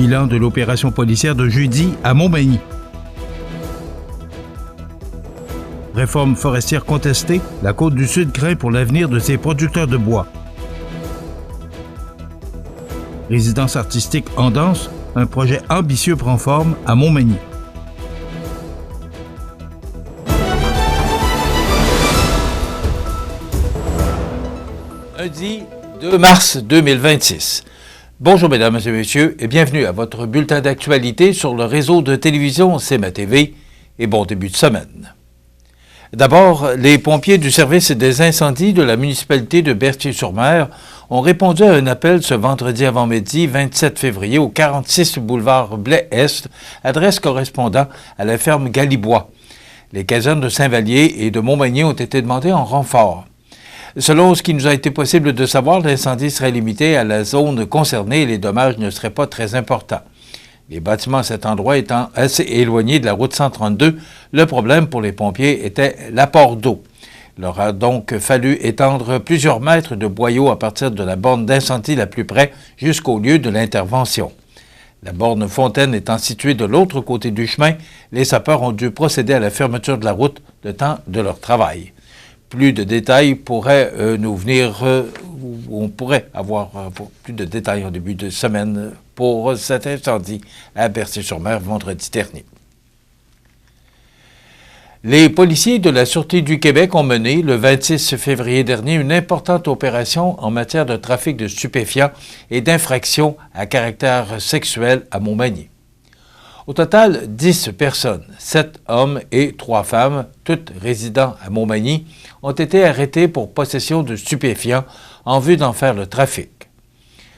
Bilan de l'opération policière de jeudi à Montmagny. Réforme forestière contestée, la Côte-du-Sud craint pour l'avenir de ses producteurs de bois. Résidence artistique en danse, un projet ambitieux prend forme à Montmagny. Lundi 2 mars 2026. Bonjour mesdames et messieurs et bienvenue à votre bulletin d'actualité sur le réseau de télévision CMA-TV et bon début de semaine. D'abord, les pompiers du service des incendies de la municipalité de Berthier-sur-Mer ont répondu à un appel ce vendredi avant-midi 27 février au 46 boulevard Blais-Est, adresse correspondant à la ferme Galibois. Les casernes de Saint-Vallier et de Montmagny ont été demandées en renfort. Selon ce qui nous a été possible de savoir, l'incendie serait limité à la zone concernée et les dommages ne seraient pas très importants. Les bâtiments à cet endroit étant assez éloignés de la route 132, le problème pour les pompiers était l'apport d'eau. Il leur a donc fallu étendre plusieurs mètres de boyaux à partir de la borne d'incendie la plus près jusqu'au lieu de l'intervention. La borne fontaine étant située de l'autre côté du chemin, les sapeurs ont dû procéder à la fermeture de la route le temps de leur travail. Plus de détails pourraient nous venir, on pourrait avoir plus de détails en début de semaine pour cet incendie à Berthier-sur-Mer vendredi dernier. Les policiers de la Sûreté du Québec ont mené le 26 février dernier une importante opération en matière de trafic de stupéfiants et d'infractions à caractère sexuel à Montmagny. Au total, 10 personnes, 7 hommes et 3 femmes, toutes résidant à Montmagny, ont été arrêtés pour possession de stupéfiants en vue d'en faire le trafic.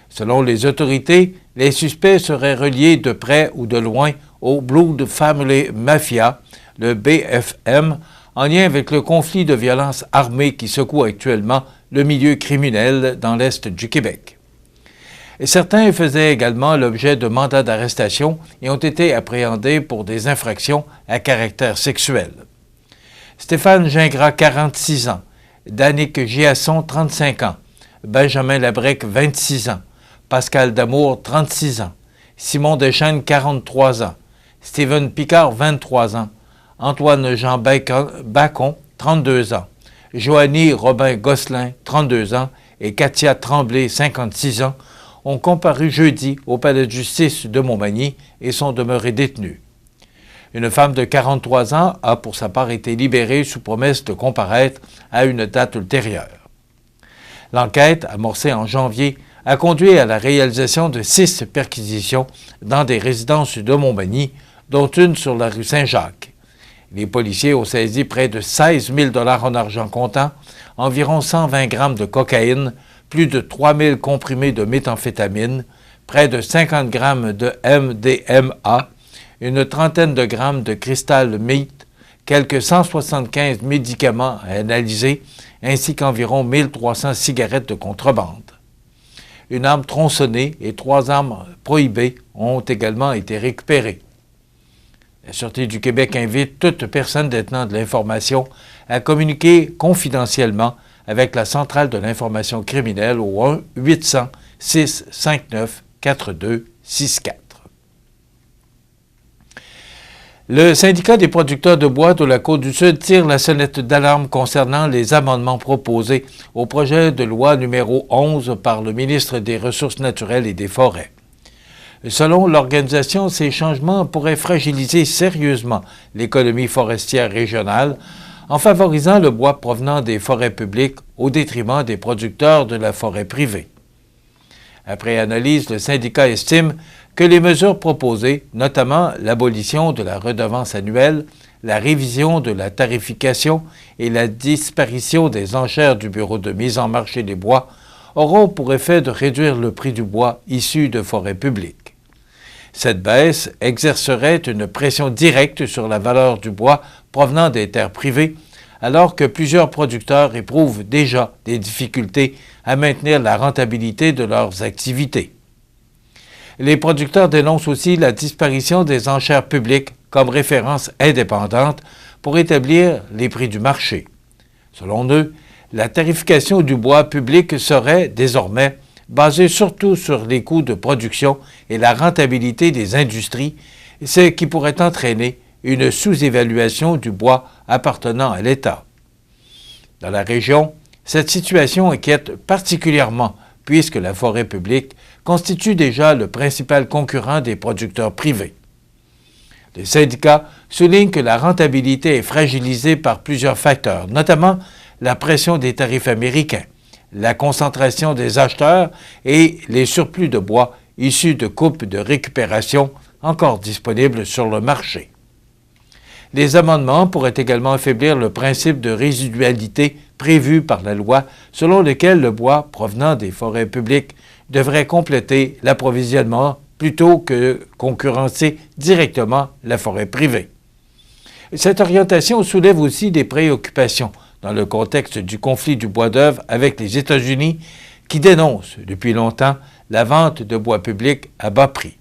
Selon les autorités, les suspects seraient reliés de près ou de loin au Blood Family Mafia, le BFM, en lien avec le conflit de violence armée qui secoue actuellement le milieu criminel dans l'Est du Québec. Et certains faisaient également l'objet de mandats d'arrestation et ont été appréhendés pour des infractions à caractère sexuel. Stéphane Gingras, 46 ans, Danick Giasson, 35 ans, Benjamin Labrec, 26 ans, Pascal Damour, 36 ans, Simon Deschênes, 43 ans, Steven Picard, 23 ans, Antoine-Jean Bacon, 32 ans, Joanie Robin-Gosselin, 32 ans, et Katia Tremblay, 56 ans, ont comparu jeudi au palais de justice de Montmagny et sont demeurés détenus. Une femme de 43 ans a pour sa part été libérée sous promesse de comparaître à une date ultérieure. L'enquête, amorcée en janvier, a conduit à la réalisation de 6 perquisitions dans des résidences de Montmagny, dont une sur la rue Saint-Jacques. Les policiers ont saisi près de 16 000 $ en argent comptant, environ 120 grammes de cocaïne, plus de 3 000 comprimés de méthamphétamine, près de 50 grammes de MDMA, une trentaine de grammes de cristal meth, quelques 175 médicaments à analyser, ainsi qu'environ 1300 cigarettes de contrebande. Une arme tronçonnée et 3 armes prohibées ont également été récupérées. La Sûreté du Québec invite toute personne détenant de l'information à communiquer confidentiellement avec la Centrale de l'information criminelle au 1-800-659-4264. Le syndicat des producteurs de bois de la Côte-du-Sud tire la sonnette d'alarme concernant les amendements proposés au projet de loi numéro 11 par le ministre des Ressources naturelles et des Forêts. Selon l'organisation, ces changements pourraient fragiliser sérieusement l'économie forestière régionale en favorisant le bois provenant des forêts publiques au détriment des producteurs de la forêt privée. Après analyse, le syndicat estime que les mesures proposées, notamment l'abolition de la redevance annuelle, la révision de la tarification et la disparition des enchères du Bureau de mise en marché des bois, auront pour effet de réduire le prix du bois issu de forêts publiques. Cette baisse exercerait une pression directe sur la valeur du bois provenant des terres privées, alors que plusieurs producteurs éprouvent déjà des difficultés à maintenir la rentabilité de leurs activités. Les producteurs dénoncent aussi la disparition des enchères publiques comme référence indépendante pour établir les prix du marché. Selon eux, la tarification du bois public serait désormais basée surtout sur les coûts de production et la rentabilité des industries, ce qui pourrait entraîner une sous-évaluation du bois appartenant à l'État. Dans la région, cette situation inquiète particulièrement puisque la forêt publique constitue déjà le principal concurrent des producteurs privés. Le syndicat souligne que la rentabilité est fragilisée par plusieurs facteurs, notamment la pression des tarifs américains, la concentration des acheteurs et les surplus de bois issus de coupes de récupération encore disponibles sur le marché. Les amendements pourraient également affaiblir le principe de résidualité prévu par la loi, selon lequel le bois provenant des forêts publiques devrait compléter l'approvisionnement plutôt que concurrencer directement la forêt privée. Cette orientation soulève aussi des préoccupations dans le contexte du conflit du bois d'œuvre avec les États-Unis qui dénoncent depuis longtemps la vente de bois public à bas prix.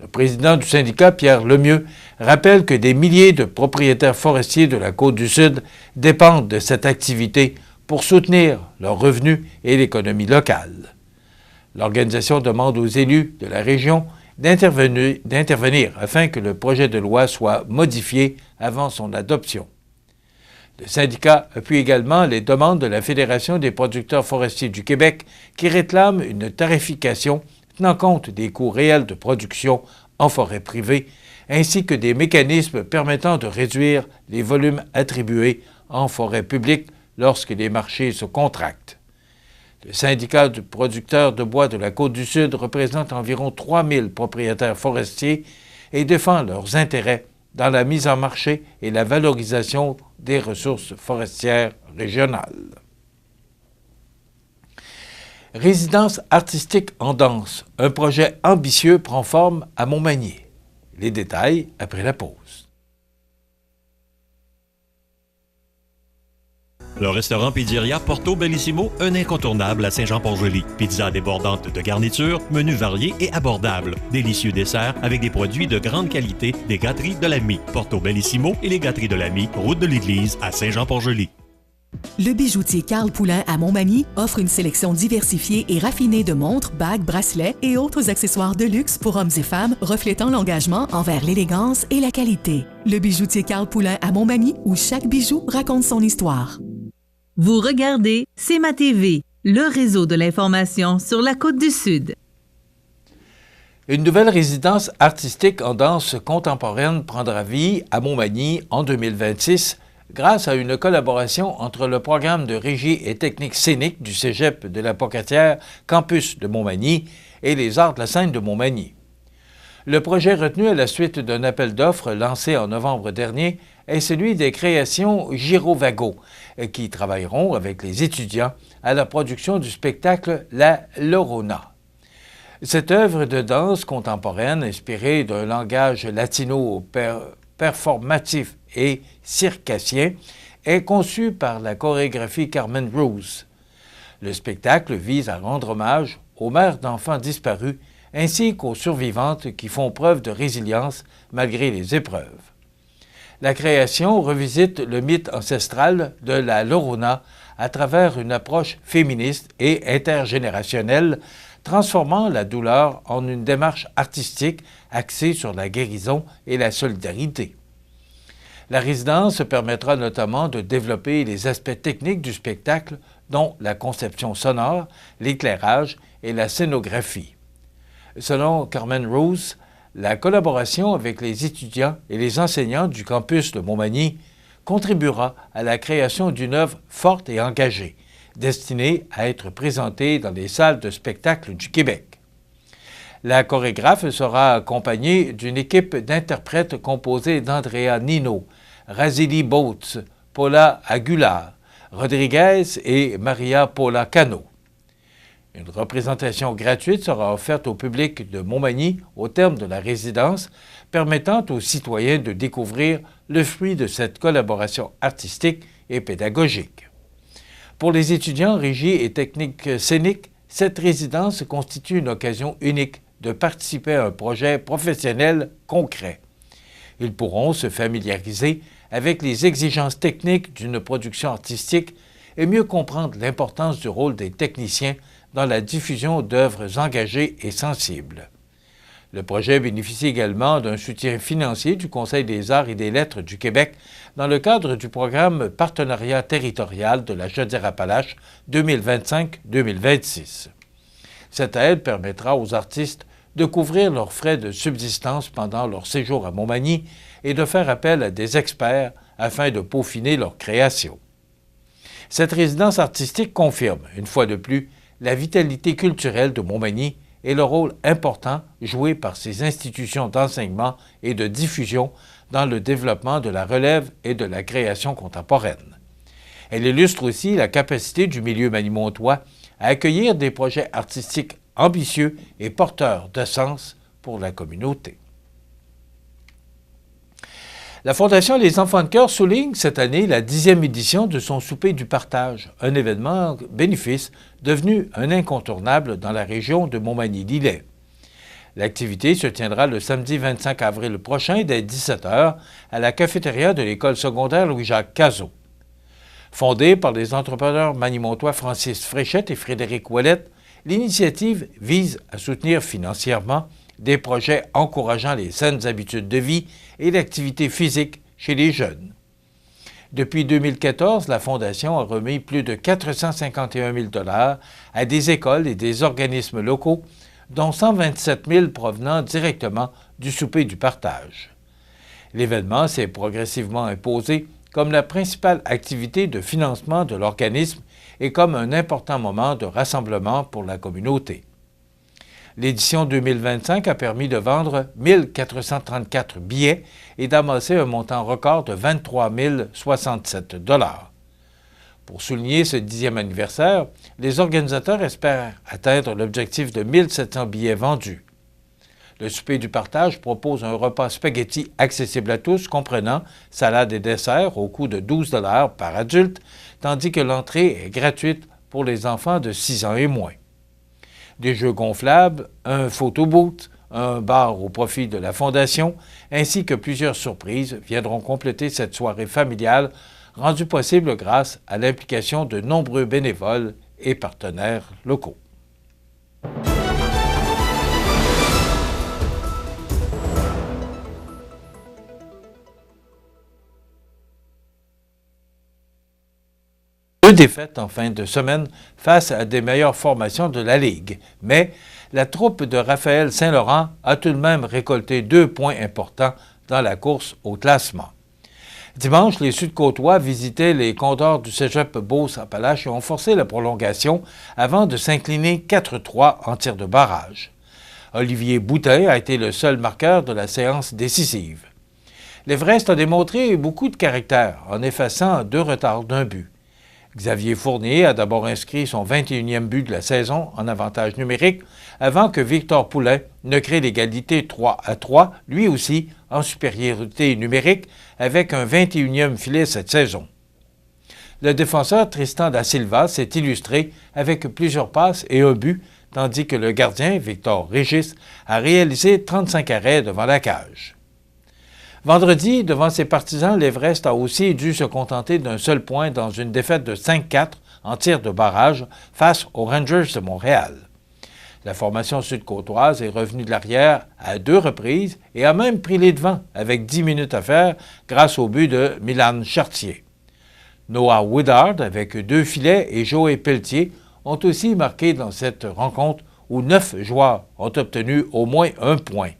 Le président du syndicat, Pierre Lemieux, rappelle que des milliers de propriétaires forestiers de la Côte-du-Sud dépendent de cette activité pour soutenir leurs revenus et l'économie locale. L'organisation demande aux élus de la région d'intervenir afin que le projet de loi soit modifié avant son adoption. Le syndicat appuie également les demandes de la Fédération des producteurs forestiers du Québec qui réclame une tarification tenant compte des coûts réels de production en forêt privée, ainsi que des mécanismes permettant de réduire les volumes attribués en forêt publique lorsque les marchés se contractent. Le syndicat de producteurs de bois de la Côte-du-Sud représente environ 3000 propriétaires forestiers et défend leurs intérêts dans la mise en marché et la valorisation des ressources forestières régionales. Résidence artistique en danse, un projet ambitieux prend forme à Montmagny. Les détails après la pause. Le restaurant Pizzeria Porto Bellissimo, un incontournable à Saint-Jean-Port-Joli. Pizza débordante de garnitures, menus variés et abordables. Délicieux desserts avec des produits de grande qualité des gâteries de l'Ami. Porto Bellissimo et les gâteries de l'Ami, route de l'Église à Saint-Jean-Port-Joli. Le bijoutier Carl Poulain à Montmagny offre une sélection diversifiée et raffinée de montres, bagues, bracelets et autres accessoires de luxe pour hommes et femmes reflétant l'engagement envers l'élégance et la qualité. Le bijoutier Carl Poulain à Montmagny, où chaque bijou raconte son histoire. Vous regardez CMA TV, le réseau de l'information sur la Côte-du-Sud. Une nouvelle résidence artistique en danse contemporaine prendra vie à Montmagny en 2026 grâce à une collaboration entre le programme de régie et technique scénique du Cégep de la Pocatière, campus de Montmagny, et les Arts de la scène de Montmagny. Le projet retenu à la suite d'un appel d'offres lancé en novembre dernier est celui des créations Girovago, qui travailleront avec les étudiants à la production du spectacle La Llorona. Cette œuvre de danse contemporaine inspirée d'un langage latino-performatif et circassien est conçue par la chorégraphie Carmen Rose. Le spectacle vise à rendre hommage aux mères d'enfants disparus ainsi qu'aux survivantes qui font preuve de résilience malgré les épreuves. La création revisite le mythe ancestral de la Llorona à travers une approche féministe et intergénérationnelle, transformant la douleur en une démarche artistique axée sur la guérison et la solidarité. La résidence permettra notamment de développer les aspects techniques du spectacle, dont la conception sonore, l'éclairage et la scénographie. Selon Carmen Rose, la collaboration avec les étudiants et les enseignants du campus de Montmagny contribuera à la création d'une œuvre forte et engagée, destinée à être présentée dans les salles de spectacle du Québec. La chorégraphe sera accompagnée d'une équipe d'interprètes composée d'Andrea Nino, Razili Boats, Paula Aguilar, Rodriguez et Maria Paula Cano. Une représentation gratuite sera offerte au public de Montmagny au terme de la résidence, permettant aux citoyens de découvrir le fruit de cette collaboration artistique et pédagogique. Pour les étudiants en régie et technique scénique, cette résidence constitue une occasion unique de participer à un projet professionnel concret. Ils pourront se familiariser avec les exigences techniques d'une production artistique et mieux comprendre l'importance du rôle des techniciens dans la diffusion d'œuvres engagées et sensibles. Le projet bénéficie également d'un soutien financier du Conseil des arts et des lettres du Québec dans le cadre du programme Partenariat territorial de la Chaudière-Appalaches 2025-2026. Cette aide permettra aux artistes de couvrir leurs frais de subsistance pendant leur séjour à Montmagny et de faire appel à des experts afin de peaufiner leur création. Cette résidence artistique confirme, une fois de plus, la vitalité culturelle de Montmagny et le rôle important joué par ces institutions d'enseignement et de diffusion dans le développement de la relève et de la création contemporaine. Elle illustre aussi la capacité du milieu manimontois à accueillir des projets artistiques ambitieux et porteurs de sens pour la communauté. La Fondation Les Enfants de Cœur souligne cette année la 10e édition de son souper du partage, un événement bénéfice devenu un incontournable dans la région de Montmagny-Lillet. L'activité se tiendra le samedi 25 avril prochain dès 17h à la cafétéria de l'école secondaire Louis-Jacques Cazot. Fondée par les entrepreneurs manimontois Francis Fréchette et Frédéric Ouellette, l'initiative vise à soutenir financièrement des projets encourageant les saines habitudes de vie et l'activité physique chez les jeunes. Depuis 2014, la Fondation a remis plus de 451 000 $ à des écoles et des organismes locaux, dont 127 000 provenant directement du souper du partage. L'événement s'est progressivement imposé comme la principale activité de financement de l'organisme et comme un important moment de rassemblement pour la communauté. L'édition 2025 a permis de vendre 1 434 billets et d'amasser un montant record de 23 067 $. Pour souligner ce 10e anniversaire, les organisateurs espèrent atteindre l'objectif de 1 700 billets vendus. Le souper du partage propose un repas spaghetti accessible à tous, comprenant salade et dessert au coût de 12 $ par adulte, tandis que l'entrée est gratuite pour les enfants de 6 ans et moins. Des jeux gonflables, un photo-booth, un bar au profit de la Fondation, ainsi que plusieurs surprises viendront compléter cette soirée familiale rendue possible grâce à l'implication de nombreux bénévoles et partenaires locaux. Deux défaites en fin de semaine face à des meilleures formations de la Ligue. Mais la troupe de Raphaël Saint-Laurent a tout de même récolté 2 points importants dans la course au classement. Dimanche, les Sud-Côtois visitaient les Condors du Cégep Beauce-Appalaches et ont forcé la prolongation avant de s'incliner 4-3 en tir de barrage. Olivier Boutin a été le seul marqueur de la séance décisive. L'Everest a démontré beaucoup de caractère en effaçant 2 retards d'1 but. Xavier Fournier a d'abord inscrit son 21e but de la saison en avantage numérique avant que Victor Poulin ne crée l'égalité 3-3, lui aussi en supériorité numérique avec un 21e filet cette saison. Le défenseur Tristan da Silva s'est illustré avec plusieurs passes et un but, tandis que le gardien Victor Régis a réalisé 35 arrêts devant la cage. Vendredi, devant ses partisans, l'Everest a aussi dû se contenter d'un seul point dans une défaite de 5-4 en tir de barrage face aux Rangers de Montréal. La formation sud-côtoise est revenue de l'arrière à 2 reprises et a même pris les devants avec 10 minutes à faire grâce au but de Milan Chartier. Noah Woodard, avec 2 filets, et Joey Pelletier ont aussi marqué dans cette rencontre où 9 joueurs ont obtenu au moins 1 point.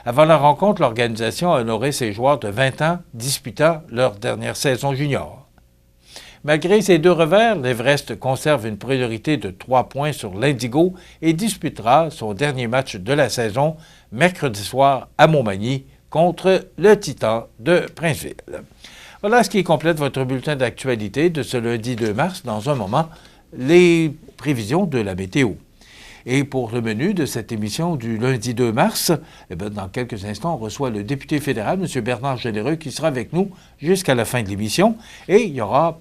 Avant la rencontre, l'organisation a honoré ses joueurs de 20 ans disputant leur dernière saison junior. Malgré ces 2 revers, l'Everest conserve une priorité de 3 points sur l'Indigo et disputera son dernier match de la saison mercredi soir à Montmagny contre le Titan de Princeville. Voilà ce qui complète votre bulletin d'actualité de ce lundi 2 mars. Dans un moment, les prévisions de la météo. Et pour le menu de cette émission du lundi 2 mars, dans quelques instants, on reçoit le député fédéral, M. Bernard Généreux, qui sera avec nous jusqu'à la fin de l'émission. Et il y aura,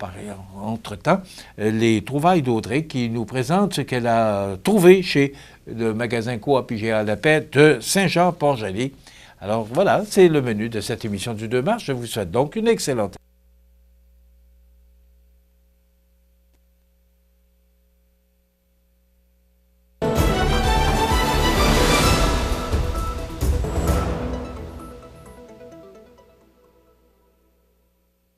entre-temps, les trouvailles d'Audrey qui nous présente ce qu'elle a trouvé chez le magasin Coop IGA La Paix de Saint-Jean-Port-Joli. Alors voilà, c'est le menu de cette émission du 2 mars. Je vous souhaite donc une excellente